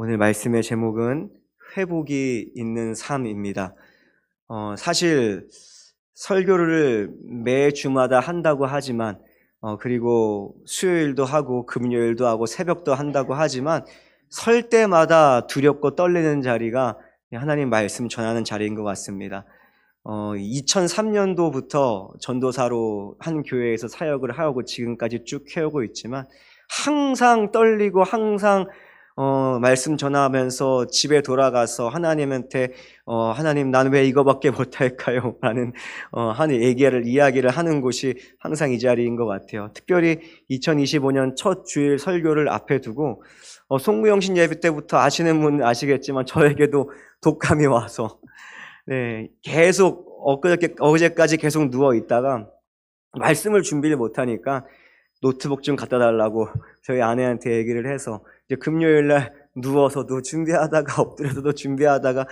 오늘 말씀의 제목은 회복이 있는 삶입니다. 사실 설교를 매주마다 한다고 하지만 그리고 수요일도 하고 금요일도 하고 새벽도 한다고 하지만 설 때마다 두렵고 떨리는 자리가 하나님 말씀 전하는 자리인 것 같습니다. 2003년도부터 전도사로 한 교회에서 사역을 하고 지금까지 쭉 해오고 있지만 항상 떨리고 항상 말씀 전하면서 집에 돌아가서 하나님한테 하나님 난 왜 이거밖에 못할까요? 라는 이야기를 하는 곳이 항상 이 자리인 것 같아요. 특별히 2025년 첫 주일 설교를 앞에 두고 송구영신 예배 때부터 아시는 분 아시겠지만 저에게도 독감이 와서 계속 어제까지 계속 누워 있다가 말씀을 준비를 못하니까 노트북 좀 갖다 달라고 저희 아내한테 얘기를 해서 이제 금요일날 누워서도 준비하다가 엎드려서도 준비하다가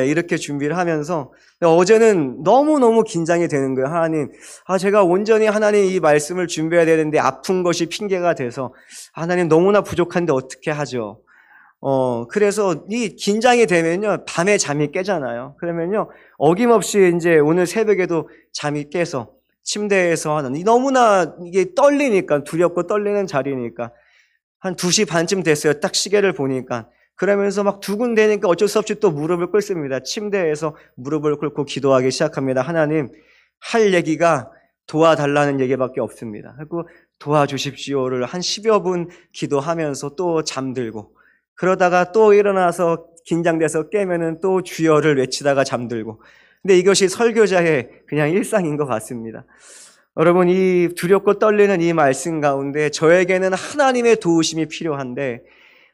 이렇게 준비를 하면서 어제는 너무너무 긴장이 되는 거예요. 하나님, 제가 온전히 하나님 이 말씀을 준비해야 되는데 아픈 것이 핑계가 돼서 하나님 너무나 부족한데 어떻게 하죠? 그래서 이 긴장이 되면요, 밤에 잠이 깨잖아요. 그러면요, 어김없이 이제 오늘 새벽에도 잠이 깨서 침대에서 하는, 너무나 이게 떨리니까, 두렵고 떨리는 자리니까, 한 2시 반쯤 됐어요. 딱 시계를 보니까. 그러면서 막 두근대니까 어쩔 수 없이 또 무릎을 꿇습니다. 침대에서 무릎을 꿇고 기도하기 시작합니다. 하나님, 할 얘기가 도와달라는 얘기밖에 없습니다. 그리고 도와주십시오를 한 10여 분 기도하면서 또 잠들고, 그러다가 또 일어나서 긴장돼서 깨면은 또 주여를 외치다가 잠들고. 근데 이것이 설교자의 그냥 일상인 것 같습니다. 여러분, 이 두렵고 떨리는 이 말씀 가운데 저에게는 하나님의 도우심이 필요한데,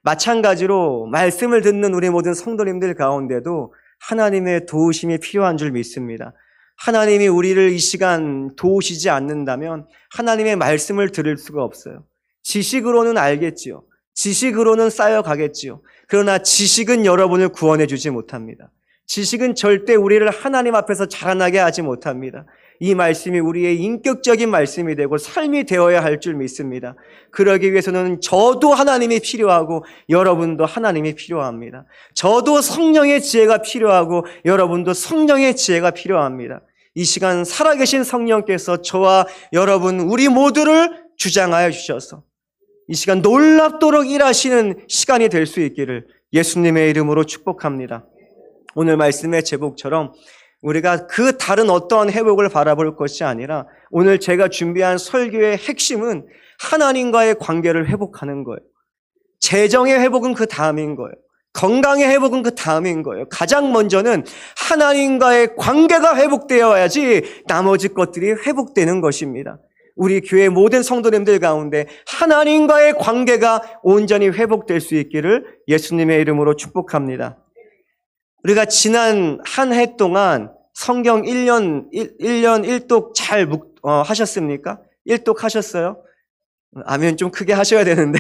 마찬가지로 말씀을 듣는 우리 모든 성도님들 가운데도 하나님의 도우심이 필요한 줄 믿습니다. 하나님이 우리를 이 시간 도우시지 않는다면 하나님의 말씀을 들을 수가 없어요. 지식으로는 알겠지요. 지식으로는 쌓여가겠지요. 그러나 지식은 여러분을 구원해 주지 못합니다. 지식은 절대 우리를 하나님 앞에서 자라나게 하지 못합니다. 이 말씀이 우리의 인격적인 말씀이 되고 삶이 되어야 할 줄 믿습니다. 그러기 위해서는 저도 하나님이 필요하고 여러분도 하나님이 필요합니다. 저도 성령의 지혜가 필요하고 여러분도 성령의 지혜가 필요합니다. 이 시간 살아계신 성령께서 저와 여러분 우리 모두를 주장하여 주셔서 이 시간 놀랍도록 일하시는 시간이 될 수 있기를 예수님의 이름으로 축복합니다. 오늘 말씀의 제목처럼 우리가 그 다른 어떠한 회복을 바라볼 것이 아니라 오늘 제가 준비한 설교의 핵심은 하나님과의 관계를 회복하는 거예요. 재정의 회복은 그 다음인 거예요. 건강의 회복은 그 다음인 거예요. 가장 먼저는 하나님과의 관계가 회복되어야지 나머지 것들이 회복되는 것입니다. 우리 교회 모든 성도님들 가운데 하나님과의 관계가 온전히 회복될 수 있기를 예수님의 이름으로 축복합니다. 우리가 지난 한 해 동안 성경 1년 1독 잘 하셨습니까? 1독 하셨어요? 아멘 좀 크게 하셔야 되는데.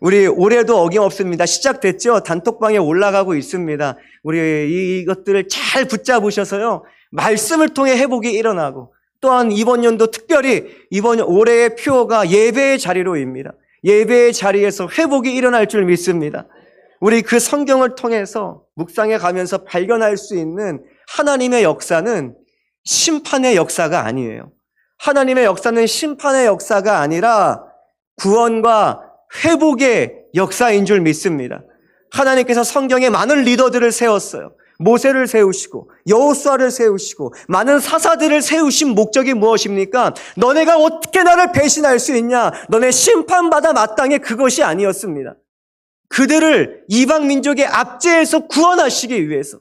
우리 올해도 어김없습니다. 시작됐죠? 단톡방에 올라가고 있습니다. 우리 이것들을 잘 붙잡으셔서요. 말씀을 통해 회복이 일어나고 또한 이번 연도 특별히 올해의 표어가 예배의 자리로입니다. 예배의 자리에서 회복이 일어날 줄 믿습니다. 우리 그 성경을 통해서 묵상해 가면서 발견할 수 있는 하나님의 역사는 심판의 역사가 아니에요. 하나님의 역사는 심판의 역사가 아니라 구원과 회복의 역사인 줄 믿습니다. 하나님께서 성경에 많은 리더들을 세웠어요. 모세를 세우시고 여호수아를 세우시고 많은 사사들을 세우신 목적이 무엇입니까? 너네가 어떻게 나를 배신할 수 있냐? 너네 심판받아 마땅해 그것이 아니었습니다. 그들을 이방 민족의 압제에서 구원하시기 위해서,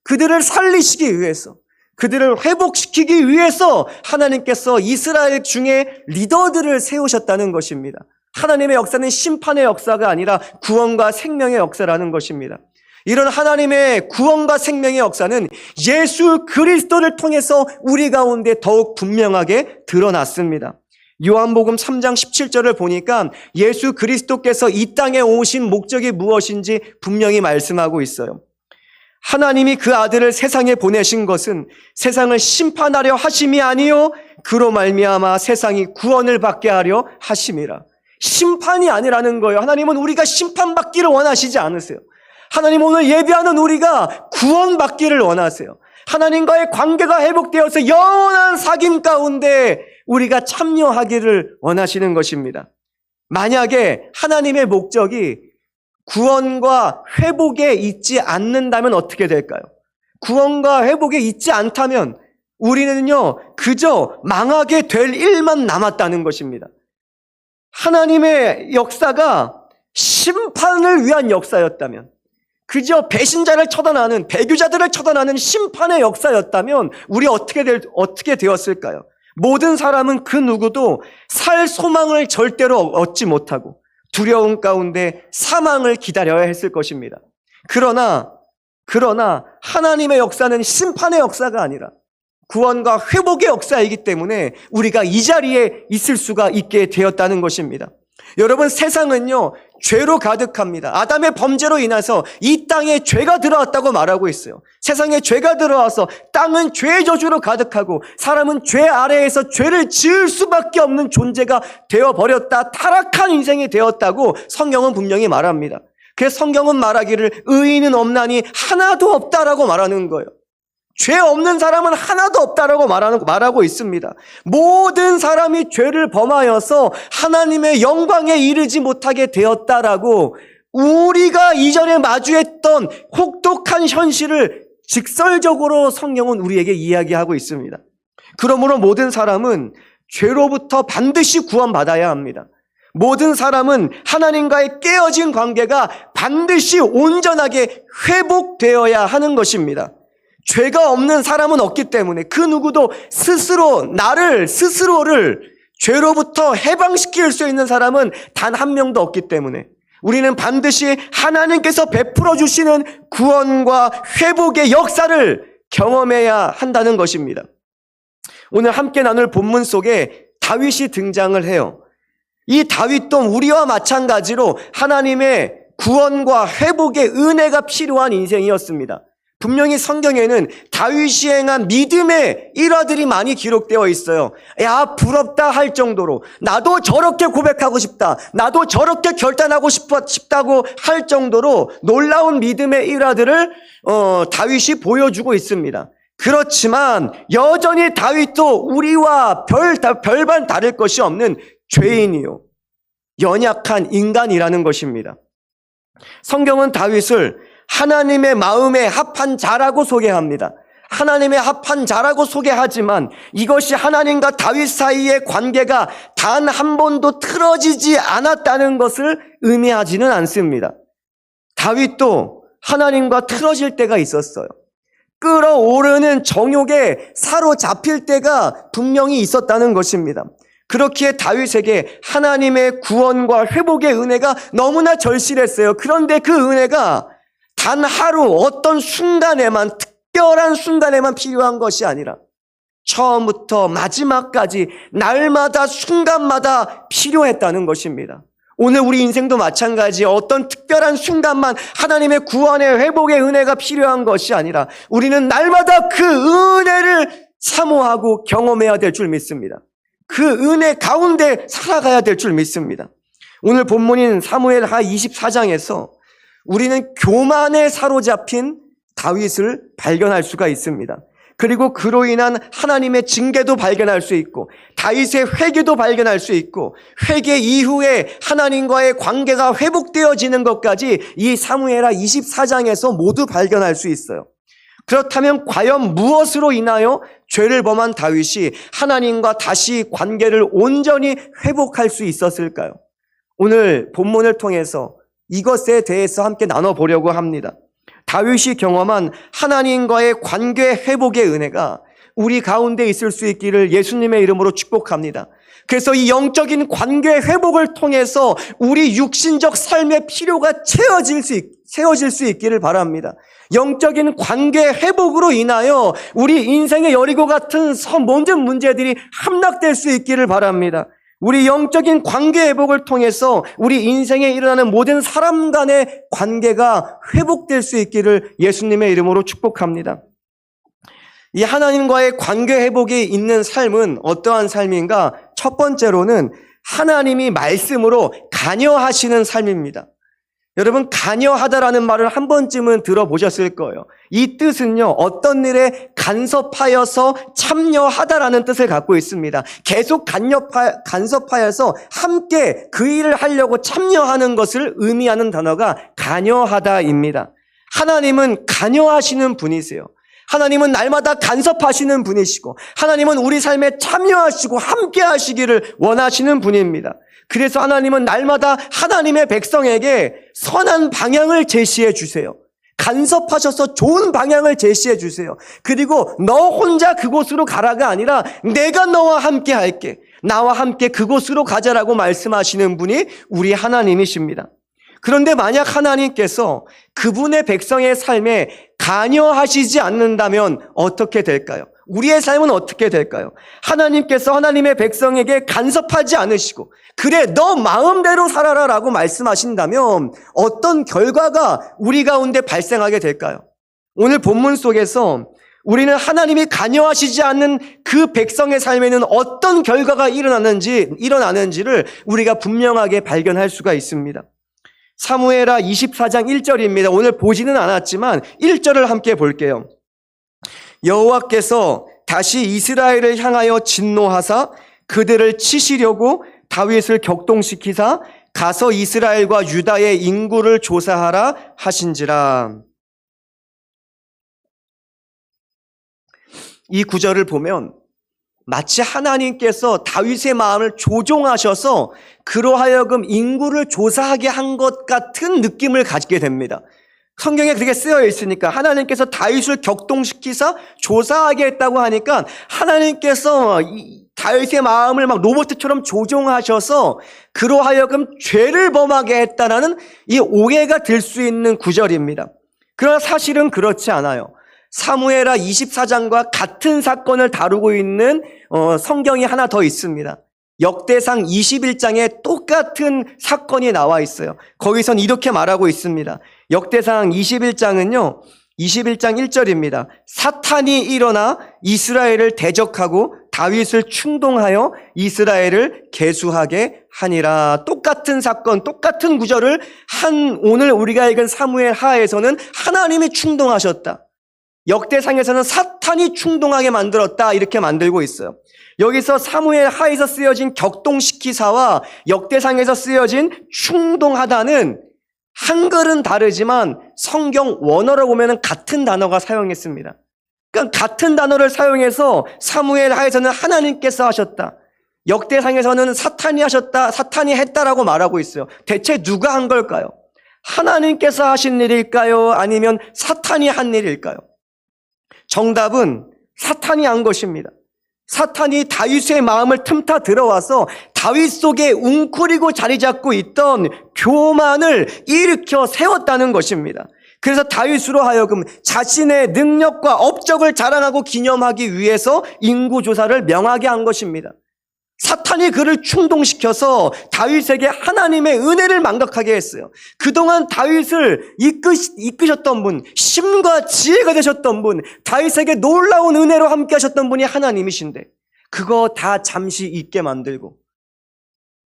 그들을 살리시기 위해서, 그들을 회복시키기 위해서 하나님께서 이스라엘 중에 리더들을 세우셨다는 것입니다. 하나님의 역사는 심판의 역사가 아니라 구원과 생명의 역사라는 것입니다. 이런 하나님의 구원과 생명의 역사는 예수 그리스도를 통해서 우리 가운데 더욱 분명하게 드러났습니다. 요한복음 3장 17절을 보니까 예수 그리스도께서 이 땅에 오신 목적이 무엇인지 분명히 말씀하고 있어요. 하나님이 그 아들을 세상에 보내신 것은 세상을 심판하려 하심이 아니요 그로 말미암아 세상이 구원을 받게 하려 하심이라. 심판이 아니라는 거예요. 하나님은 우리가 심판받기를 원하시지 않으세요. 하나님 오늘 예배하는 우리가 구원받기를 원하세요. 하나님과의 관계가 회복되어서 영원한 사귐 가운데 우리가 참여하기를 원하시는 것입니다. 만약에 하나님의 목적이 구원과 회복에 있지 않는다면 어떻게 될까요? 구원과 회복에 있지 않다면 우리는요, 그저 망하게 될 일만 남았다는 것입니다. 하나님의 역사가 심판을 위한 역사였다면, 그저 배신자를 처단하는, 배교자들을 처단하는 심판의 역사였다면 우리 어떻게 되었을까요? 모든 사람은 그 누구도 살 소망을 절대로 얻지 못하고 두려움 가운데 사망을 기다려야 했을 것입니다. 그러나 하나님의 역사는 심판의 역사가 아니라 구원과 회복의 역사이기 때문에 우리가 이 자리에 있을 수가 있게 되었다는 것입니다. 여러분, 세상은요, 죄로 가득합니다. 아담의 범죄로 인해서 이 땅에 죄가 들어왔다고 말하고 있어요. 세상에 죄가 들어와서 땅은 죄의 저주로 가득하고 사람은 죄 아래에서 죄를 지을 수밖에 없는 존재가 되어버렸다, 타락한 인생이 되었다고 성경은 분명히 말합니다. 그래서 성경은 말하기를 의인은 없나니 하나도 없다라고 말하는 거예요. 죄 없는 사람은 하나도 없다라고 말하고 있습니다. 모든 사람이 죄를 범하여서 하나님의 영광에 이르지 못하게 되었다라고 우리가 이전에 마주했던 혹독한 현실을 직설적으로 성경은 우리에게 이야기하고 있습니다. 그러므로 모든 사람은 죄로부터 반드시 구원받아야 합니다. 모든 사람은 하나님과의 깨어진 관계가 반드시 온전하게 회복되어야 하는 것입니다. 죄가 없는 사람은 없기 때문에 그 누구도 스스로를 죄로부터 해방시킬 수 있는 사람은 단 한 명도 없기 때문에 우리는 반드시 하나님께서 베풀어 주시는 구원과 회복의 역사를 경험해야 한다는 것입니다. 오늘 함께 나눌 본문 속에 다윗이 등장을 해요. 이 다윗도 우리와 마찬가지로 하나님의 구원과 회복의 은혜가 필요한 인생이었습니다. 분명히 성경에는 다윗이 행한 믿음의 일화들이 많이 기록되어 있어요. 야, 부럽다 할 정도로, 나도 저렇게 고백하고 싶다, 나도 저렇게 결단하고 싶다고 할 정도로 놀라운 믿음의 일화들을 다윗이 보여주고 있습니다. 그렇지만 여전히 다윗도 우리와 별반 다를 것이 없는 죄인이요, 연약한 인간이라는 것입니다. 성경은 다윗을 하나님의 마음에 합한 자라고 소개합니다. 하나님의 합한 자라고 소개하지만 이것이 하나님과 다윗 사이의 관계가 단 한 번도 틀어지지 않았다는 것을 의미하지는 않습니다. 다윗도 하나님과 틀어질 때가 있었어요. 끌어오르는 정욕에 사로잡힐 때가 분명히 있었다는 것입니다. 그렇기에 다윗에게 하나님의 구원과 회복의 은혜가 너무나 절실했어요. 그런데 그 은혜가 단 하루 어떤 순간에만, 특별한 순간에만 필요한 것이 아니라 처음부터 마지막까지 날마다 순간마다 필요했다는 것입니다. 오늘 우리 인생도 마찬가지, 어떤 특별한 순간만 하나님의 구원의 회복의 은혜가 필요한 것이 아니라 우리는 날마다 그 은혜를 사모하고 경험해야 될 줄 믿습니다. 그 은혜 가운데 살아가야 될 줄 믿습니다. 오늘 본문인 사무엘하 24장에서 우리는 교만에 사로잡힌 다윗을 발견할 수가 있습니다. 그리고 그로 인한 하나님의 징계도 발견할 수 있고 다윗의 회개도 발견할 수 있고 회개 이후에 하나님과의 관계가 회복되어지는 것까지 이 사무엘하 24장에서 모두 발견할 수 있어요. 그렇다면 과연 무엇으로 인하여 죄를 범한 다윗이 하나님과 다시 관계를 온전히 회복할 수 있었을까요? 오늘 본문을 통해서 이것에 대해서 함께 나눠보려고 합니다. 다윗이 경험한 하나님과의 관계 회복의 은혜가 우리 가운데 있을 수 있기를 예수님의 이름으로 축복합니다. 그래서 이 영적인 관계 회복을 통해서 우리 육신적 삶의 필요가 채워질 수 있기를 바랍니다. 영적인 관계 회복으로 인하여 우리 인생의 여리고 같은 모든 문제들이 함락될 수 있기를 바랍니다. 우리 영적인 관계 회복을 통해서 우리 인생에 일어나는 모든 사람 간의 관계가 회복될 수 있기를 예수님의 이름으로 축복합니다. 이 하나님과의 관계 회복이 있는 삶은 어떠한 삶인가? 첫 번째로는 하나님이 말씀으로 관여하시는 삶입니다. 여러분, 관여하다라는 말을 한 번쯤은 들어보셨을 거예요. 이 뜻은요, 어떤 일에 간섭하여서 참여하다라는 뜻을 갖고 있습니다. 계속 간섭하여서 함께 그 일을 하려고 참여하는 것을 의미하는 단어가 관여하다입니다. 하나님은 관여하시는 분이세요. 하나님은 날마다 간섭하시는 분이시고, 하나님은 우리 삶에 참여하시고 함께 하시기를 원하시는 분입니다. 그래서 하나님은 날마다 하나님의 백성에게 선한 방향을 제시해 주세요. 간섭하셔서 좋은 방향을 제시해 주세요. 그리고 너 혼자 그곳으로 가라가 아니라 내가 너와 함께 할게. 나와 함께 그곳으로 가자라고 말씀하시는 분이 우리 하나님이십니다. 그런데 만약 하나님께서 그분의 백성의 삶에 관여하시지 않는다면 어떻게 될까요? 우리의 삶은 어떻게 될까요? 하나님께서 하나님의 백성에게 간섭하지 않으시고 그래 너 마음대로 살아라 라고 말씀하신다면 어떤 결과가 우리 가운데 발생하게 될까요? 오늘 본문 속에서 우리는 하나님이 관여하시지 않는 그 백성의 삶에는 어떤 결과가 일어나는지를 우리가 분명하게 발견할 수가 있습니다. 사무엘하 24장 1절입니다. 오늘 보지는 않았지만 1절을 함께 볼게요. 여호와께서 다시 이스라엘을 향하여 진노하사 그들을 치시려고 다윗을 격동시키사 가서 이스라엘과 유다의 인구를 조사하라 하신지라. 이 구절을 보면 마치 하나님께서 다윗의 마음을 조종하셔서 그로 하여금 인구를 조사하게 한 것 같은 느낌을 가지게 됩니다. 성경에 그렇게 쓰여 있으니까 하나님께서 다윗을 격동시키사 조사하게 했다고 하니까 하나님께서 다윗의 마음을 막 로봇처럼 조종하셔서 그로 하여금 죄를 범하게 했다라는 이 오해가 들 수 있는 구절입니다. 그러나 사실은 그렇지 않아요. 사무엘하 24장과 같은 사건을 다루고 있는 성경이 하나 더 있습니다. 역대상 21장에 똑같은 사건이 나와 있어요. 거기선 이렇게 말하고 있습니다. 역대상 21장은요. 21장 1절입니다. 사탄이 일어나 이스라엘을 대적하고 다윗을 충동하여 이스라엘을 계수하게 하니라. 똑같은 사건, 똑같은 구절을 오늘 우리가 읽은 사무엘 하에서는 하나님이 충동하셨다. 역대상에서는 사탄이 충동하게 만들었다 이렇게 만들고 있어요. 여기서 사무엘 하에서 쓰여진 격동시키사와 역대상에서 쓰여진 충동하다는 한글은 다르지만 성경 원어로 보면 같은 단어가 사용했습니다. 그러니까 같은 단어를 사용해서 사무엘 하에서는 하나님께서 하셨다. 역대상에서는 사탄이 하셨다, 사탄이 했다라고 말하고 있어요. 대체 누가 한 걸까요? 하나님께서 하신 일일까요? 아니면 사탄이 한 일일까요? 정답은 사탄이 한 것입니다. 사탄이 다윗의 마음을 틈타 들어와서 다윗 속에 웅크리고 자리 잡고 있던 교만을 일으켜 세웠다는 것입니다. 그래서 다윗으로 하여금 자신의 능력과 업적을 자랑하고 기념하기 위해서 인구조사를 명하게 한 것입니다. 사탄이 그를 충동시켜서 다윗에게 하나님의 은혜를 망각하게 했어요. 그동안 다윗을 이끄셨던 분, 심과 지혜가 되셨던 분, 다윗에게 놀라운 은혜로 함께 하셨던 분이 하나님이신데 그거 다 잠시 잊게 만들고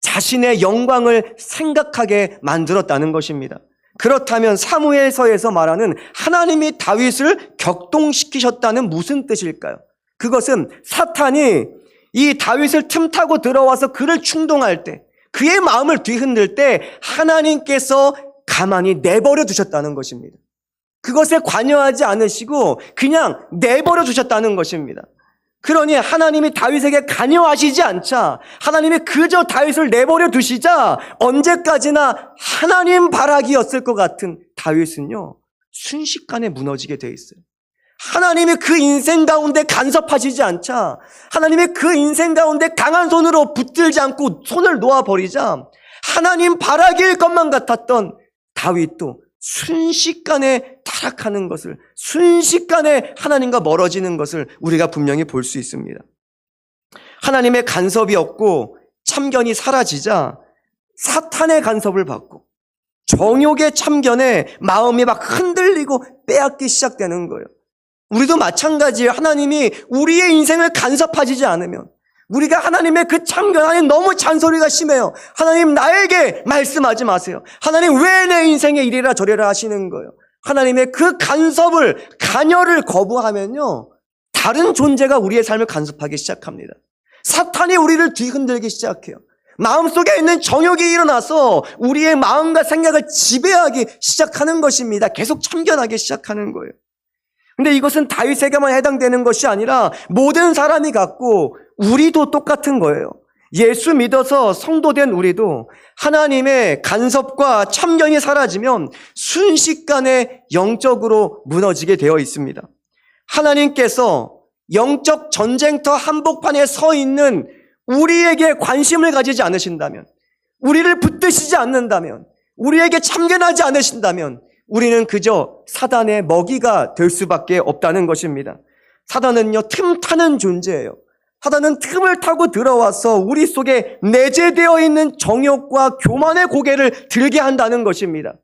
자신의 영광을 생각하게 만들었다는 것입니다. 그렇다면 사무엘서에서 말하는 하나님이 다윗을 격동시키셨다는 무슨 뜻일까요? 그것은 사탄이 이 다윗을 틈타고 들어와서 그를 충동할 때, 그의 마음을 뒤흔들 때 하나님께서 가만히 내버려 두셨다는 것입니다. 그것에 관여하지 않으시고 그냥 내버려 두셨다는 것입니다. 그러니 하나님이 다윗에게 관여하시지 않자, 하나님이 그저 다윗을 내버려 두시자 언제까지나 하나님 바라기였을 것 같은 다윗은요, 순식간에 무너지게 돼 있어요. 하나님이 그 인생 가운데 간섭하시지 않자, 하나님이 그 인생 가운데 강한 손으로 붙들지 않고 손을 놓아버리자 하나님 바라기일 것만 같았던 다윗도 순식간에 타락하는 것을, 순식간에 하나님과 멀어지는 것을 우리가 분명히 볼 수 있습니다. 하나님의 간섭이 없고 참견이 사라지자 사탄의 간섭을 받고 정욕의 참견에 마음이 막 흔들리고 빼앗기 시작되는 거예요. 우리도 마찬가지예요. 하나님이 우리의 인생을 간섭하시지 않으면, 우리가 하나님의 그 참견 안에 너무 잔소리가 심해요. 하나님 나에게 말씀하지 마세요. 하나님 왜 내 인생에 이래라 저래라 하시는 거예요. 하나님의 그 간섭을, 간여를 거부하면요, 다른 존재가 우리의 삶을 간섭하기 시작합니다. 사탄이 우리를 뒤흔들기 시작해요. 마음속에 있는 정욕이 일어나서 우리의 마음과 생각을 지배하기 시작하는 것입니다. 계속 참견하기 시작하는 거예요. 근데 이것은 다윗에게만 해당되는 것이 아니라 모든 사람이 갖고 우리도 똑같은 거예요. 예수 믿어서 성도된 우리도 하나님의 간섭과 참견이 사라지면 순식간에 영적으로 무너지게 되어 있습니다. 하나님께서 영적 전쟁터 한복판에 서 있는 우리에게 관심을 가지지 않으신다면, 우리를 붙드시지 않는다면, 우리에게 참견하지 않으신다면 우리는 그저 사단의 먹이가 될 수밖에 없다는 것입니다. 사단은요, 틈 타는 존재예요. 사단은 틈을 타고 들어와서 우리 속에 내재되어 있는 정욕과 교만의 고개를 들게 한다는 것입니다.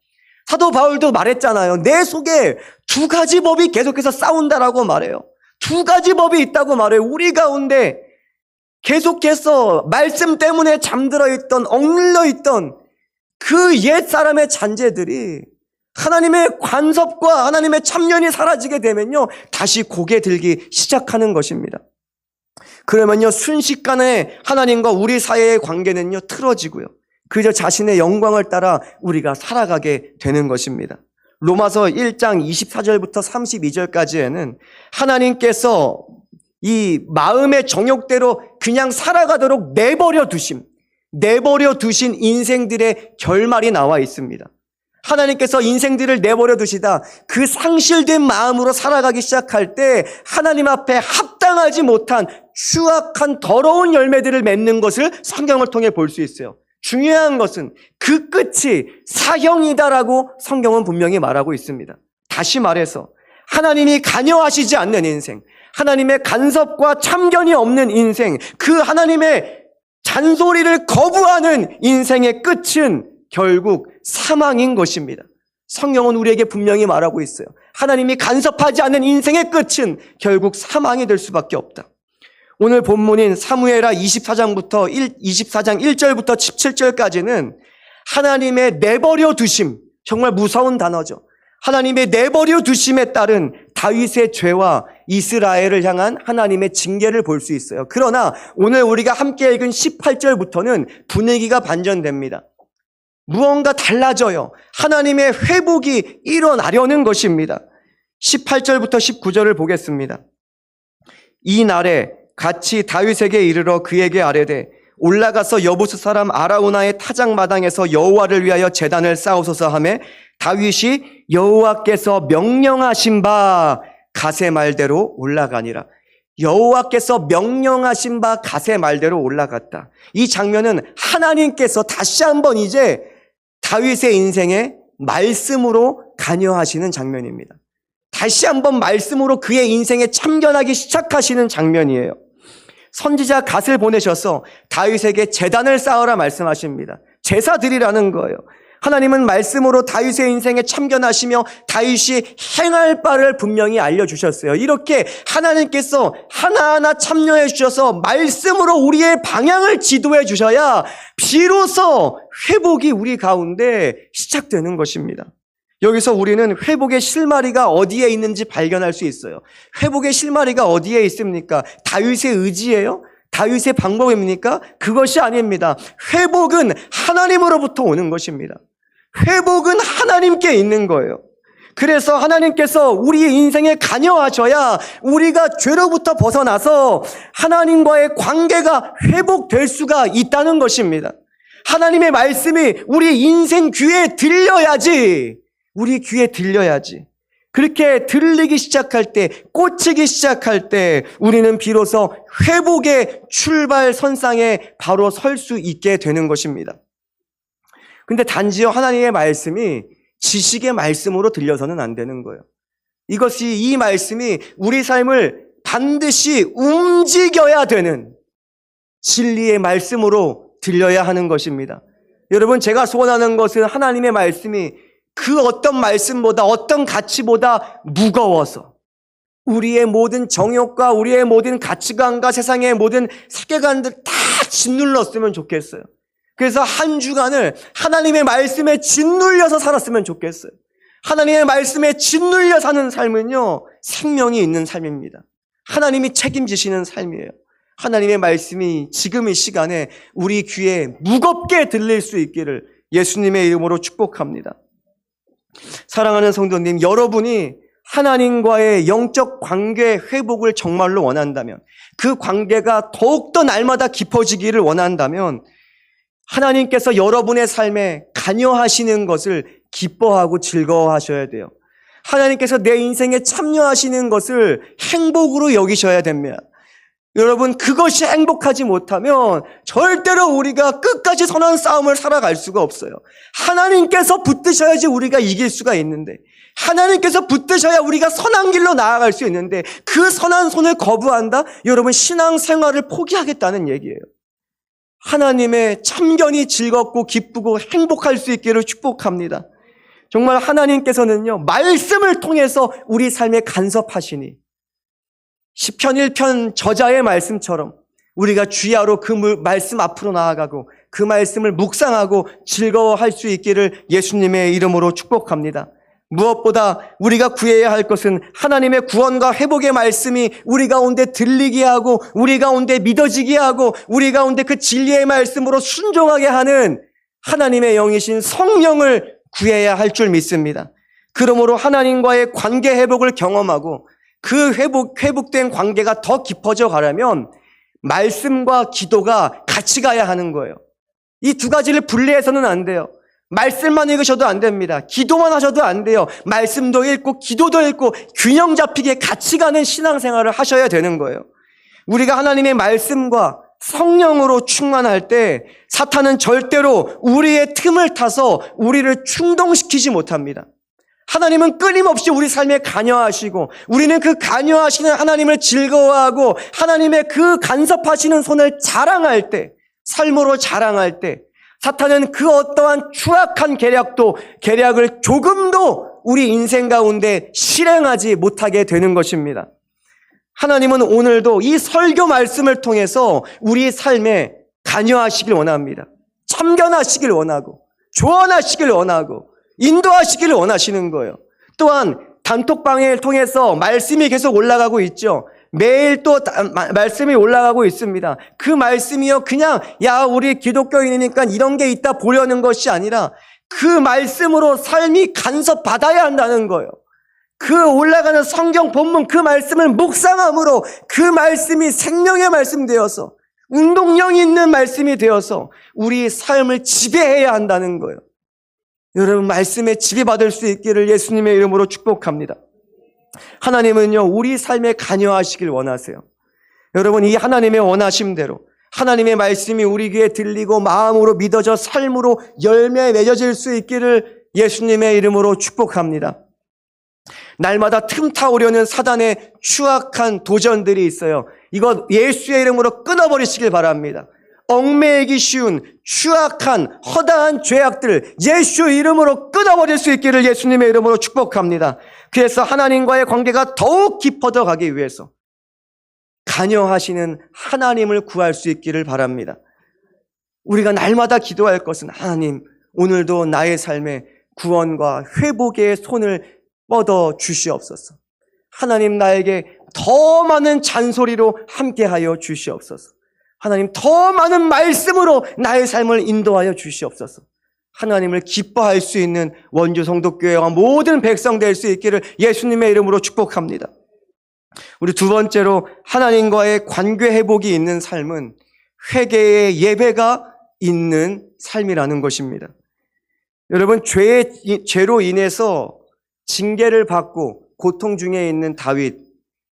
사도 바울도 말했잖아요. 내 속에 두 가지 법이 계속해서 싸운다라고 말해요. 두 가지 법이 있다고 말해요. 우리 가운데 계속해서 말씀 때문에 잠들어 있던, 억눌려 있던 그 옛 사람의 잔재들이 하나님의 간섭과 하나님의 참견이 사라지게 되면요, 다시 고개 들기 시작하는 것입니다. 그러면요, 순식간에 하나님과 우리 사이의 관계는요, 틀어지고요, 그저 자신의 영광을 따라 우리가 살아가게 되는 것입니다. 로마서 1장 24절부터 32절까지에는 하나님께서 이 마음의 정욕대로 그냥 살아가도록 내버려 두신 인생들의 결말이 나와 있습니다. 하나님께서 인생들을 내버려 두시다 그 상실된 마음으로 살아가기 시작할 때 하나님 앞에 합당하지 못한 추악한 더러운 열매들을 맺는 것을 성경을 통해 볼 수 있어요. 중요한 것은 그 끝이 사형이다라고 성경은 분명히 말하고 있습니다. 다시 말해서 하나님이 관여하시지 않는 인생, 하나님의 간섭과 참견이 없는 인생, 그 하나님의 잔소리를 거부하는 인생의 끝은 결국 사망인 것입니다. 성경은 우리에게 분명히 말하고 있어요. 하나님이 간섭하지 않는 인생의 끝은 결국 사망이 될 수밖에 없다. 오늘 본문인 사무엘하 24장 1절부터 17절까지는 하나님의 내버려 두심, 정말 무서운 단어죠. 하나님의 내버려 두심에 따른 다윗의 죄와 이스라엘을 향한 하나님의 징계를 볼 수 있어요. 그러나 오늘 우리가 함께 읽은 18절부터는 분위기가 반전됩니다. 무언가 달라져요. 하나님의 회복이 일어나려는 것입니다. 18절부터 19절을 보겠습니다. 이 날에 같이 다윗에게 이르러 그에게 아뢰되 올라가서 여부스 사람 아라우나의 타작마당에서 여호와를 위하여 제단을 쌓으소서 하매 다윗이 여호와께서 명령하신 바 가세 말대로 올라가니라. 여호와께서 명령하신 바 가세 말대로 올라갔다. 이 장면은 하나님께서 다시 한번 이제 다윗의 인생에 말씀으로 관여하시는 장면입니다. 다시 한번 말씀으로 그의 인생에 참견하기 시작하시는 장면이에요. 선지자 갓을 보내셔서 다윗에게 제단을 쌓으라 말씀하십니다. 제사 드리라는 거예요. 하나님은 말씀으로 다윗의 인생에 참견하시며 다윗이 행할 바를 분명히 알려주셨어요. 이렇게 하나님께서 하나하나 참여해 주셔서 말씀으로 우리의 방향을 지도해 주셔야 비로소 회복이 우리 가운데 시작되는 것입니다. 여기서 우리는 회복의 실마리가 어디에 있는지 발견할 수 있어요. 회복의 실마리가 어디에 있습니까? 다윗의 의지예요? 다윗의 방법입니까? 그것이 아닙니다. 회복은 하나님으로부터 오는 것입니다. 회복은 하나님께 있는 거예요. 그래서 하나님께서 우리의 인생에 관여하셔야 우리가 죄로부터 벗어나서 하나님과의 관계가 회복될 수가 있다는 것입니다. 하나님의 말씀이 우리 인생 귀에 들려야지. 우리 귀에 들려야지. 그렇게 들리기 시작할 때, 꽂히기 시작할 때 우리는 비로소 회복의 출발선상에 바로 설 수 있게 되는 것입니다. 근데 단지요, 하나님의 말씀이 지식의 말씀으로 들려서는 안 되는 거예요. 이 말씀이 우리 삶을 반드시 움직여야 되는 진리의 말씀으로 들려야 하는 것입니다. 여러분, 제가 소원하는 것은 하나님의 말씀이 그 어떤 말씀보다, 어떤 가치보다 무거워서, 우리의 모든 정욕과 우리의 모든 가치관과 세상의 모든 세계관들 다 짓눌렀으면 좋겠어요. 그래서 한 주간을 하나님의 말씀에 짓눌려서 살았으면 좋겠어요. 하나님의 말씀에 짓눌려 사는 삶은요, 생명이 있는 삶입니다. 하나님이 책임지시는 삶이에요. 하나님의 말씀이 지금 이 시간에 우리 귀에 무겁게 들릴 수 있기를 예수님의 이름으로 축복합니다. 사랑하는 성도님, 여러분이 하나님과의 영적 관계 회복을 정말로 원한다면, 그 관계가 더욱더 날마다 깊어지기를 원한다면 하나님께서 여러분의 삶에 관여하시는 것을 기뻐하고 즐거워하셔야 돼요. 하나님께서 내 인생에 참여하시는 것을 행복으로 여기셔야 됩니다. 여러분, 그것이 행복하지 못하면 절대로 우리가 끝까지 선한 싸움을 살아갈 수가 없어요. 하나님께서 붙드셔야지 우리가 이길 수가 있는데, 하나님께서 붙드셔야 우리가 선한 길로 나아갈 수 있는데, 그 선한 손을 거부한다? 여러분, 신앙생활을 포기하겠다는 얘기예요. 하나님의 참견이 즐겁고 기쁘고 행복할 수 있기를 축복합니다. 정말 하나님께서는요, 말씀을 통해서 우리 삶에 간섭하시니 시편 1편 저자의 말씀처럼 우리가 주야로 그 말씀 앞으로 나아가고 그 말씀을 묵상하고 즐거워할 수 있기를 예수님의 이름으로 축복합니다. 무엇보다 우리가 구해야 할 것은 하나님의 구원과 회복의 말씀이 우리 가운데 들리게 하고 우리 가운데 믿어지게 하고 우리 가운데 그 진리의 말씀으로 순종하게 하는 하나님의 영이신 성령을 구해야 할 줄 믿습니다. 그러므로 하나님과의 관계 회복을 경험하고 그 회복된 관계가 더 깊어져 가려면 말씀과 기도가 같이 가야 하는 거예요. 이 두 가지를 분리해서는 안 돼요. 말씀만 읽으셔도 안 됩니다. 기도만 하셔도 안 돼요. 말씀도 읽고 기도도 읽고 균형 잡히게 같이 가는 신앙생활을 하셔야 되는 거예요. 우리가 하나님의 말씀과 성령으로 충만할 때 사탄은 절대로 우리의 틈을 타서 우리를 충동시키지 못합니다. 하나님은 끊임없이 우리 삶에 관여하시고 우리는 그 관여하시는 하나님을 즐거워하고 하나님의 그 간섭하시는 손을 자랑할 때, 삶으로 자랑할 때 사탄은 그 어떠한 추악한 계략을 조금도 우리 인생 가운데 실행하지 못하게 되는 것입니다. 하나님은 오늘도 이 설교 말씀을 통해서 우리 삶에 관여하시길 원합니다. 참견하시길 원하고 조언하시길 원하고 인도하시길 원하시는 거예요. 또한 단톡방을 통해서 말씀이 계속 올라가고 있죠. 매일 또 말씀이 올라가고 있습니다. 그 말씀이요, 그냥 우리 기독교인이니까 이런 게 있다 보려는 것이 아니라 그 말씀으로 삶이 간섭받아야 한다는 거예요. 그 올라가는 성경 본문 그 말씀을 묵상함으로 그 말씀이 생명의 말씀 되어서 운동력 있는 말씀이 되어서 우리 삶을 지배해야 한다는 거예요. 여러분, 말씀에 지배받을 수 있기를 예수님의 이름으로 축복합니다. 하나님은요, 우리 삶에 관여하시길 원하세요. 여러분, 이 하나님의 원하심대로 하나님의 말씀이 우리 귀에 들리고 마음으로 믿어져 삶으로 열매 맺어질 수 있기를 예수님의 이름으로 축복합니다. 날마다 틈타오려는 사단의 추악한 도전들이 있어요. 이거 예수의 이름으로 끊어버리시길 바랍니다. 얽매이기 쉬운 추악한 허다한 죄악들 예수 이름으로 끊어버릴 수 있기를 예수님의 이름으로 축복합니다. 그래서 하나님과의 관계가 더욱 깊어져 가기 위해서 관여하시는 하나님을 구할 수 있기를 바랍니다. 우리가 날마다 기도할 것은 하나님, 오늘도 나의 삶에 구원과 회복의 손을 뻗어 주시옵소서. 하나님, 나에게 더 많은 잔소리로 함께하여 주시옵소서. 하나님, 더 많은 말씀으로 나의 삶을 인도하여 주시옵소서. 하나님을 기뻐할 수 있는 원주 성도교회와 모든 백성 될 수 있기를 예수님의 이름으로 축복합니다. 우리 두 번째로 하나님과의 관계 회복이 있는 삶은 회개의 예배가 있는 삶이라는 것입니다. 여러분, 죄로 인해서 징계를 받고 고통 중에 있는 다윗,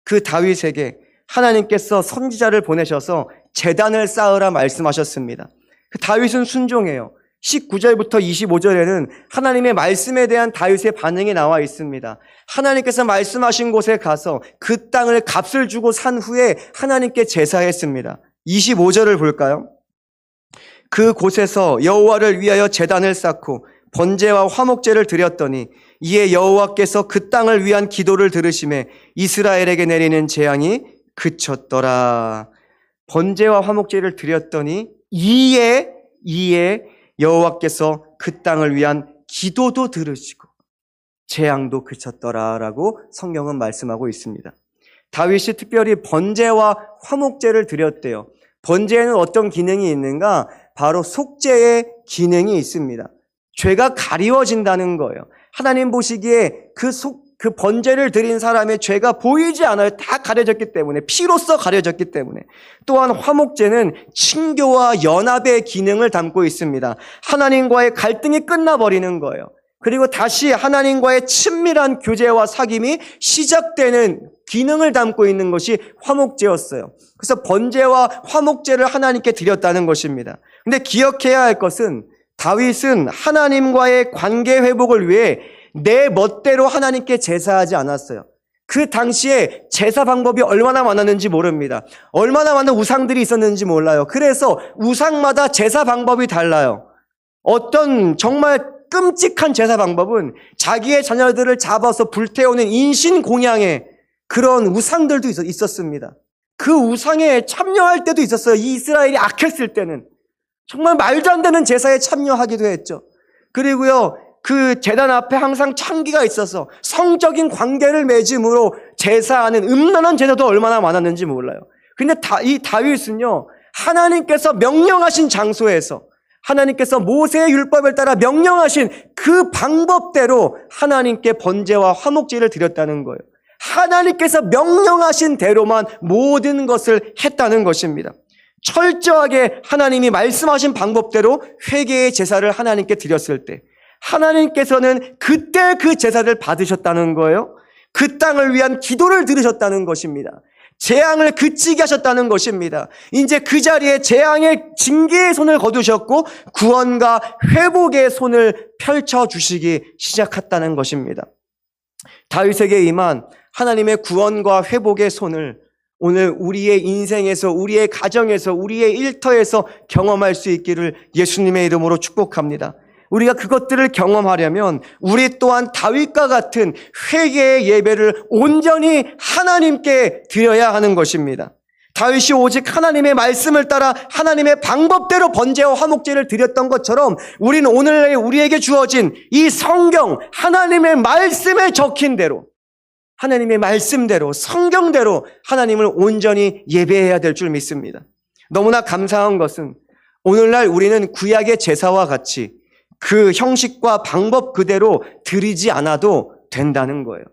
그 다윗에게 하나님께서 선지자를 보내셔서 제단을 쌓으라 말씀하셨습니다. 그 다윗은 순종해요. 19절부터 25절에는 하나님의 말씀에 대한 다윗의 반응이 나와 있습니다. 하나님께서 말씀하신 곳에 가서 그 땅을 값을 주고 산 후에 하나님께 제사했습니다. 25절을 볼까요? 그 곳에서 여호와를 위하여 제단을 쌓고 번제와 화목제를 드렸더니 이에 여호와께서 그 땅을 위한 기도를 들으심에 이스라엘에게 내리는 재앙이 그쳤더라. 번제와 화목제를 드렸더니 이에 여호와께서 그 땅을 위한 기도도 들으시고 재앙도 그쳤더라라고 성경은 말씀하고 있습니다. 다윗이 특별히 번제와 화목제를 드렸대요. 번제에는 어떤 기능이 있는가? 바로 속죄의 기능이 있습니다. 죄가 가리워진다는 거예요. 하나님 보시기에 그 번제를 드린 사람의 죄가 보이지 않아요. 다 가려졌기 때문에, 피로써 가려졌기 때문에. 또한 화목제는 친교와 연합의 기능을 담고 있습니다. 하나님과의 갈등이 끝나버리는 거예요. 그리고 다시 하나님과의 친밀한 교제와 사귐이 시작되는 기능을 담고 있는 것이 화목제였어요. 그래서 번제와 화목제를 하나님께 드렸다는 것입니다. 근데 기억해야 할 것은 다윗은 하나님과의 관계 회복을 위해 내 멋대로 하나님께 제사하지 않았어요. 그 당시에 제사 방법이 얼마나 많았는지 모릅니다. 얼마나 많은 우상들이 있었는지 몰라요. 그래서 우상마다 제사 방법이 달라요. 어떤 정말 끔찍한 제사 방법은 자기의 자녀들을 잡아서 불태우는 인신공양의 그런 우상들도 있었습니다. 그 우상에 참여할 때도 있었어요. 이 이스라엘이 악했을 때는. 정말 말도 안 되는 제사에 참여하기도 했죠. 그리고요, 그 제단 앞에 항상 창기가 있어서 성적인 관계를 맺음으로 제사하는 음란한 제사도 얼마나 많았는지 몰라요. 근데 이 다윗은요, 하나님께서 명령하신 장소에서 하나님께서 모세의 율법을 따라 명령하신 그 방법대로 하나님께 번제와 화목제를 드렸다는 거예요. 하나님께서 명령하신 대로만 모든 것을 했다는 것입니다. 철저하게 하나님이 말씀하신 방법대로 회개의 제사를 하나님께 드렸을 때 하나님께서는 그때 그 제사를 받으셨다는 거예요. 그 땅을 위한 기도를 들으셨다는 것입니다. 재앙을 그치게 하셨다는 것입니다. 이제 그 자리에 재앙의 징계의 손을 거두셨고 구원과 회복의 손을 펼쳐주시기 시작했다는 것입니다. 다윗에게 임한 하나님의 구원과 회복의 손을 오늘 우리의 인생에서, 우리의 가정에서, 우리의 일터에서 경험할 수 있기를 예수님의 이름으로 축복합니다. 우리가 그것들을 경험하려면 우리 또한 다윗과 같은 회개의 예배를 온전히 하나님께 드려야 하는 것입니다. 다윗이 오직 하나님의 말씀을 따라 하나님의 방법대로 번제와 화목제를 드렸던 것처럼 우리는 오늘 우리에게 주어진 이 성경, 하나님의 말씀에 적힌 대로, 하나님의 말씀대로, 성경대로 하나님을 온전히 예배해야 될 줄 믿습니다. 너무나 감사한 것은 오늘날 우리는 구약의 제사와 같이 그 형식과 방법 그대로 드리지 않아도 된다는 거예요.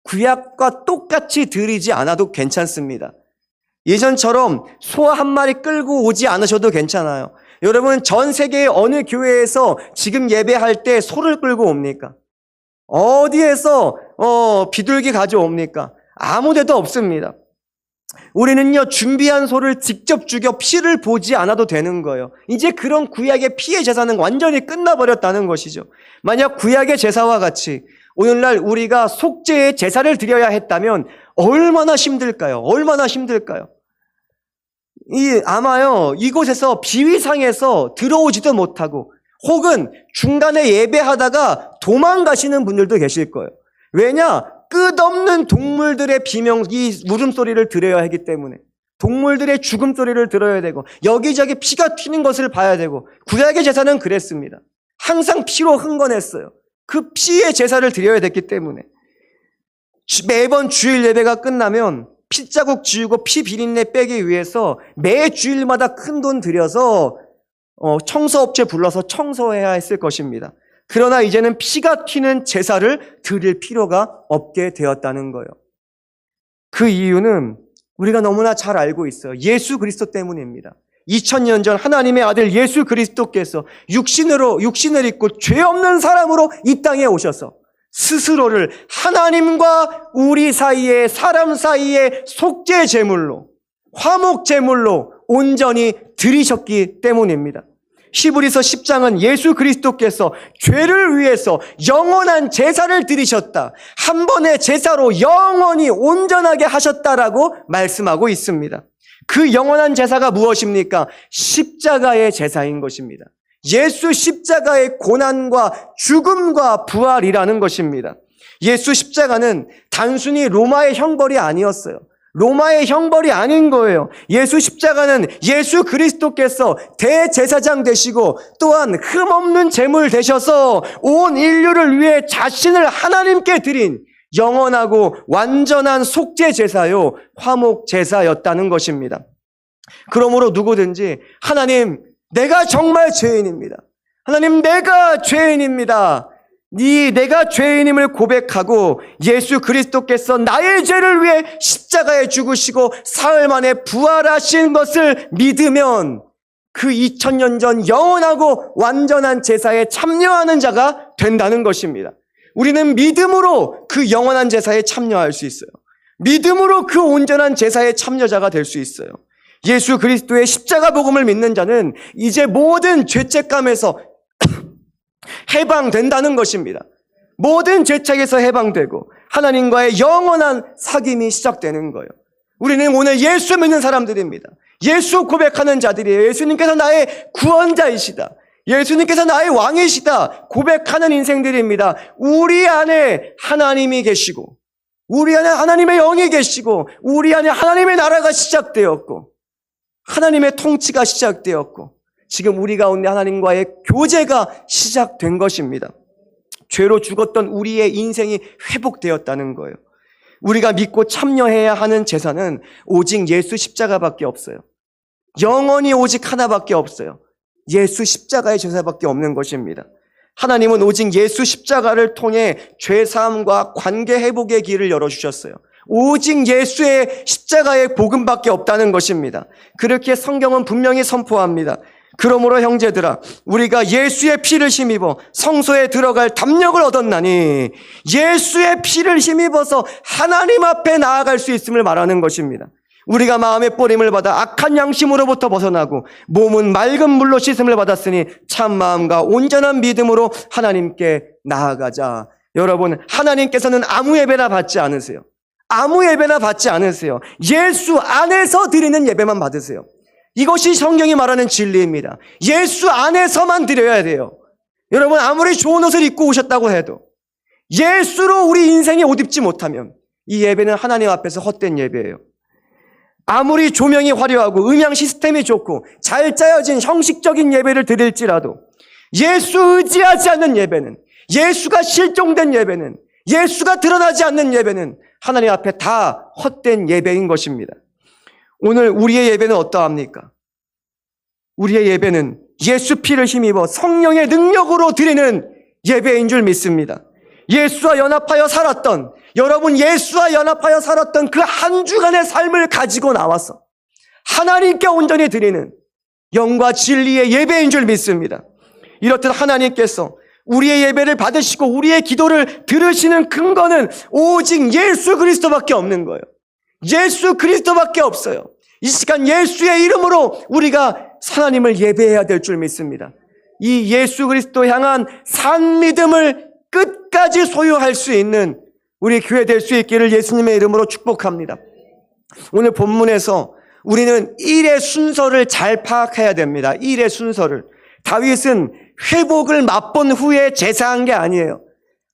구약과 똑같이 드리지 않아도 괜찮습니다. 예전처럼 소 한 마리 끌고 오지 않으셔도 괜찮아요. 여러분, 전 세계의 어느 교회에서 지금 예배할 때 소를 끌고 옵니까? 어디에서 비둘기 가져옵니까? 아무 데도 없습니다. 우리는요, 준비한 소를 직접 죽여 피를 보지 않아도 되는 거예요. 이제 그런 구약의 피의 제사는 완전히 끝나버렸다는 것이죠. 만약 구약의 제사와 같이 오늘날 우리가 속죄의 제사를 드려야 했다면 얼마나 힘들까요? 얼마나 힘들까요? 아마요, 이곳에서 비위상에서 들어오지도 못하고 혹은 중간에 예배하다가 도망가시는 분들도 계실 거예요. 왜냐? 끝없는 동물들의 이 울음소리를 들어야 하기 때문에, 동물들의 죽음소리를 들어야 되고 여기저기 피가 튀는 것을 봐야 되고, 구약의 제사는 그랬습니다. 항상 피로 흥건했어요. 그 피의 제사를 드려야 됐기 때문에 매번 주일 예배가 끝나면 피자국 지우고 피 비린내 빼기 위해서 매 주일마다 큰돈 들여서 청소업체 불러서 청소해야 했을 것입니다. 그러나 이제는 피가 튀는 제사를 드릴 필요가 없게 되었다는 거예요. 그 이유는 우리가 너무나 잘 알고 있어요. 예수 그리스도 때문입니다. 2000년 전 하나님의 아들 예수 그리스도께서 육신을 입고 죄 없는 사람으로 이 땅에 오셔서 스스로를 하나님과 우리 사이에, 사람 사이에 속죄 제물로, 화목 제물로 온전히 드리셨기 때문입니다. 히브리서 10장은 예수 그리스도께서 죄를 위해서 영원한 제사를 드리셨다, 한 번의 제사로 영원히 온전하게 하셨다라고 말씀하고 있습니다. 그 영원한 제사가 무엇입니까? 십자가의 제사인 것입니다. 예수 십자가의 고난과 죽음과 부활이라는 것입니다. 예수 십자가는 단순히 로마의 형벌이 아니었어요. 로마의 형벌이 아닌 거예요. 예수 십자가는 예수 그리스도께서 대제사장 되시고 또한 흠없는 제물 되셔서 온 인류를 위해 자신을 하나님께 드린 영원하고 완전한 속죄 제사요 화목 제사였다는 것입니다. 그러므로 누구든지 하나님, 내가 정말 죄인입니다. 하나님, 내가 죄인입니다. 내가 죄인임을 고백하고 예수 그리스도께서 나의 죄를 위해 십자가에 죽으시고 사흘 만에 부활하신 것을 믿으면 그 2000년 전 영원하고 완전한 제사에 참여하는 자가 된다는 것입니다. 우리는 믿음으로 그 영원한 제사에 참여할 수 있어요. 믿음으로 그 온전한 제사의 참여자가 될 수 있어요. 예수 그리스도의 십자가 복음을 믿는 자는 이제 모든 죄책감에서 해방된다는 것입니다. 모든 죄책에서 해방되고 하나님과의 영원한 사귐이 시작되는 거예요. 우리는 오늘 예수 믿는 사람들입니다. 예수 고백하는 자들이에요. 예수님께서 나의 구원자이시다. 예수님께서 나의 왕이시다. 고백하는 인생들입니다. 우리 안에 하나님이 계시고 우리 안에 하나님의 영이 계시고 우리 안에 하나님의 나라가 시작되었고 하나님의 통치가 시작되었고 지금 우리 가운데 하나님과의 교제가 시작된 것입니다. 죄로 죽었던 우리의 인생이 회복되었다는 거예요. 우리가 믿고 참여해야 하는 제사는 오직 예수 십자가밖에 없어요. 영원히 오직 하나밖에 없어요. 예수 십자가의 제사밖에 없는 것입니다. 하나님은 오직 예수 십자가를 통해 죄사함과 관계 회복의 길을 열어주셨어요. 오직 예수의 십자가의 복음밖에 없다는 것입니다. 그렇게 성경은 분명히 선포합니다. 그러므로 형제들아, 우리가 예수의 피를 힘입어 성소에 들어갈 담력을 얻었나니, 예수의 피를 힘입어서 하나님 앞에 나아갈 수 있음을 말하는 것입니다. 우리가 마음의 뿌림을 받아 악한 양심으로부터 벗어나고 몸은 맑은 물로 씻음을 받았으니 참 마음과 온전한 믿음으로 하나님께 나아가자. 여러분, 하나님께서는 아무 예배나 받지 않으세요. 아무 예배나 받지 않으세요. 예수 안에서 드리는 예배만 받으세요. 이것이 성경이 말하는 진리입니다. 예수 안에서만 드려야 돼요. 여러분, 아무리 좋은 옷을 입고 오셨다고 해도 예수로 우리 인생에 옷 입지 못하면 이 예배는 하나님 앞에서 헛된 예배예요. 아무리 조명이 화려하고 음향 시스템이 좋고 잘 짜여진 형식적인 예배를 드릴지라도 예수 의지하지 않는 예배는, 예수가 실종된 예배는, 예수가 드러나지 않는 예배는 하나님 앞에 다 헛된 예배인 것입니다. 오늘 우리의 예배는 어떠합니까? 우리의 예배는 예수 피를 힘입어 성령의 능력으로 드리는 예배인 줄 믿습니다. 예수와 연합하여 살았던, 여러분 예수와 연합하여 살았던 그 한 주간의 삶을 가지고 나와서 하나님께 온전히 드리는 영과 진리의 예배인 줄 믿습니다. 이렇듯 하나님께서 우리의 예배를 받으시고 우리의 기도를 들으시는 근거는 오직 예수 그리스도밖에 없는 거예요. 예수 그리스도밖에 없어요. 이 시간 예수의 이름으로 우리가 하나님을 예배해야 될 줄 믿습니다. 이 예수 그리스도 향한 산 믿음을 끝까지 소유할 수 있는 우리 교회 될 수 있기를 예수님의 이름으로 축복합니다. 오늘 본문에서 우리는 일의 순서를 잘 파악해야 됩니다. 일의 순서를. 다윗은 회복을 맛본 후에 제사한 게 아니에요.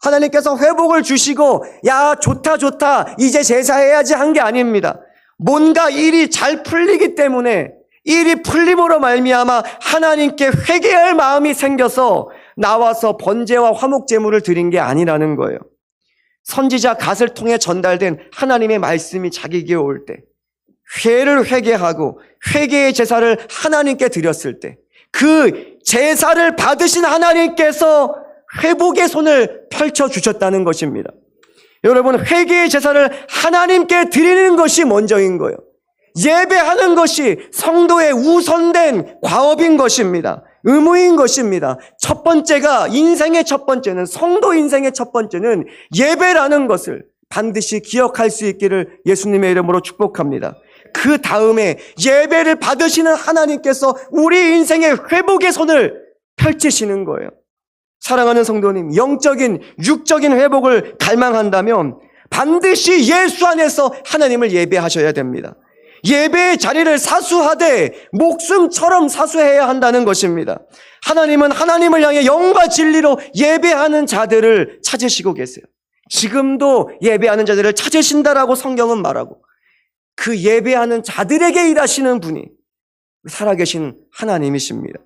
하나님께서 회복을 주시고 야 좋다 이제 제사해야지 한 게 아닙니다. 뭔가 일이 잘 풀리기 때문에, 일이 풀림으로 말미암아 하나님께 회개할 마음이 생겨서 나와서 번제와 화목 제물을 드린 게 아니라는 거예요. 선지자 갓을 통해 전달된 하나님의 말씀이 자기에게 올 때, 회를 회개하고 회개의 제사를 하나님께 드렸을 때, 그 제사를 받으신 하나님께서 회복의 손을 펼쳐주셨다는 것입니다. 여러분, 회개의 제사를 하나님께 드리는 것이 먼저인 거예요. 예배하는 것이 성도의 우선된 과업인 것입니다. 의무인 것입니다. 첫 번째가, 인생의 첫 번째는, 성도 인생의 첫 번째는 예배라는 것을 반드시 기억할 수 있기를 예수님의 이름으로 축복합니다. 그 다음에 예배를 받으시는 하나님께서 우리 인생의 회복의 손을 펼치시는 거예요. 사랑하는 성도님, 영적인, 육적인 회복을 갈망한다면 반드시 예수 안에서 하나님을 예배하셔야 됩니다. 예배의 자리를 사수하되 목숨처럼 사수해야 한다는 것입니다. 하나님은 하나님을 향해 영과 진리로 예배하는 자들을 찾으시고 계세요. 지금도 예배하는 자들을 찾으신다라고 성경은 말하고, 그 예배하는 자들에게 일하시는 분이 살아계신 하나님이십니다.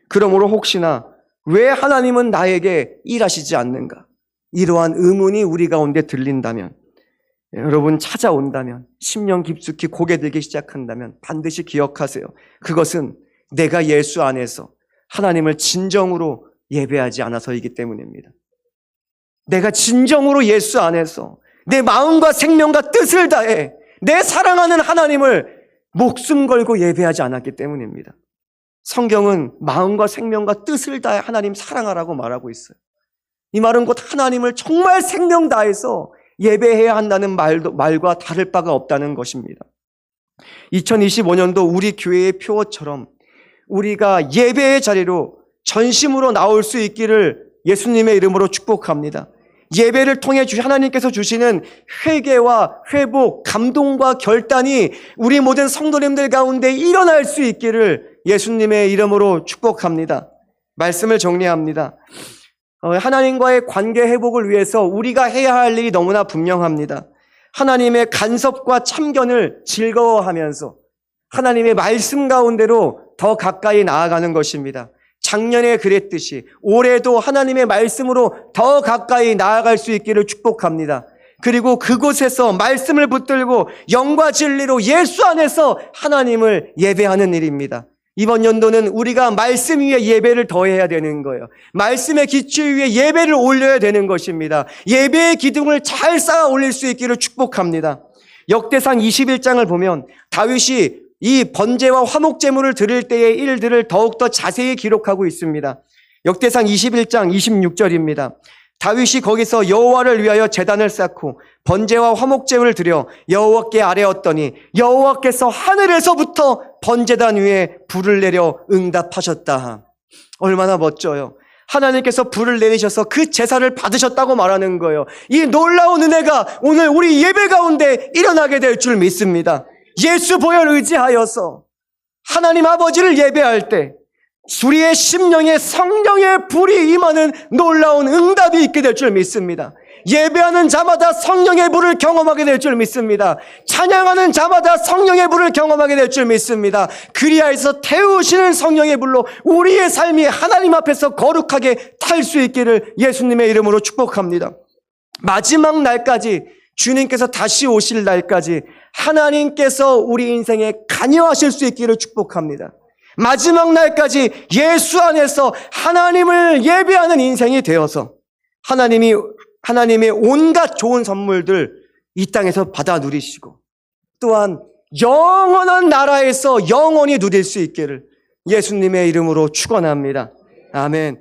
그러므로 혹시나 왜 하나님은 나에게 일하시지 않는가? 이러한 의문이 우리 가운데 들린다면, 여러분 찾아온다면, 심령 깊숙이 고개 들기 시작한다면 반드시 기억하세요. 그것은 내가 예수 안에서 하나님을 진정으로 예배하지 않아서이기 때문입니다. 내가 진정으로 예수 안에서 내 마음과 생명과 뜻을 다해 내 사랑하는 하나님을 목숨 걸고 예배하지 않았기 때문입니다. 성경은 마음과 생명과 뜻을 다해 하나님 사랑하라고 말하고 있어요. 이 말은 곧 하나님을 정말 생명 다해서 예배해야 한다는 말과 다를 바가 없다는 것입니다. 2025년도 우리 교회의 표어처럼 우리가 예배의 자리로 전심으로 나올 수 있기를 예수님의 이름으로 축복합니다. 예배를 통해 하나님께서 주시는 회개와 회복, 감동과 결단이 우리 모든 성도님들 가운데 일어날 수 있기를 예수님의 이름으로 축복합니다. 말씀을 정리합니다. 하나님과의 관계 회복을 위해서 우리가 해야 할 일이 너무나 분명합니다. 하나님의 간섭과 참견을 즐거워하면서 하나님의 말씀 가운데로 더 가까이 나아가는 것입니다. 작년에 그랬듯이 올해도 하나님의 말씀으로 더 가까이 나아갈 수 있기를 축복합니다. 그리고 그곳에서 말씀을 붙들고 영과 진리로 예수 안에서 하나님을 예배하는 일입니다. 이번 연도는 우리가 말씀 위에 예배를 더해야 되는 거예요. 말씀의 기초 위에 예배를 올려야 되는 것입니다. 예배의 기둥을 잘 쌓아 올릴 수 있기를 축복합니다. 역대상 21장을 보면 다윗이 이 번제와 화목제물을 드릴 때의 일들을 더욱더 자세히 기록하고 있습니다. 역대상 21장 26절입니다. 다윗이 거기서 여호와를 위하여 제단을 쌓고 번제와 화목제물을 드려 여호와께 아뢰었더니 여호와께서 하늘에서부터 번제단 위에 불을 내려 응답하셨다. 얼마나 멋져요. 하나님께서 불을 내리셔서 그 제사를 받으셨다고 말하는 거예요. 이 놀라운 은혜가 오늘 우리 예배 가운데 일어나게 될 줄 믿습니다. 예수 보혈 의지하여서 하나님 아버지를 예배할 때 우리의 심령에 성령의 불이 임하는 놀라운 응답이 있게 될 줄 믿습니다. 예배하는 자마다 성령의 불을 경험하게 될 줄 믿습니다. 찬양하는 자마다 성령의 불을 경험하게 될 줄 믿습니다. 그리하여서 태우시는 성령의 불로 우리의 삶이 하나님 앞에서 거룩하게 탈 수 있기를 예수님의 이름으로 축복합니다. 마지막 날까지, 주님께서 다시 오실 날까지 하나님께서 우리 인생에 관여하실 수 있기를 축복합니다. 마지막 날까지 예수 안에서 하나님을 예배하는 인생이 되어서 하나님의 온갖 좋은 선물들 이 땅에서 받아 누리시고 또한 영원한 나라에서 영원히 누릴 수 있기를 예수님의 이름으로 축원합니다. 아멘.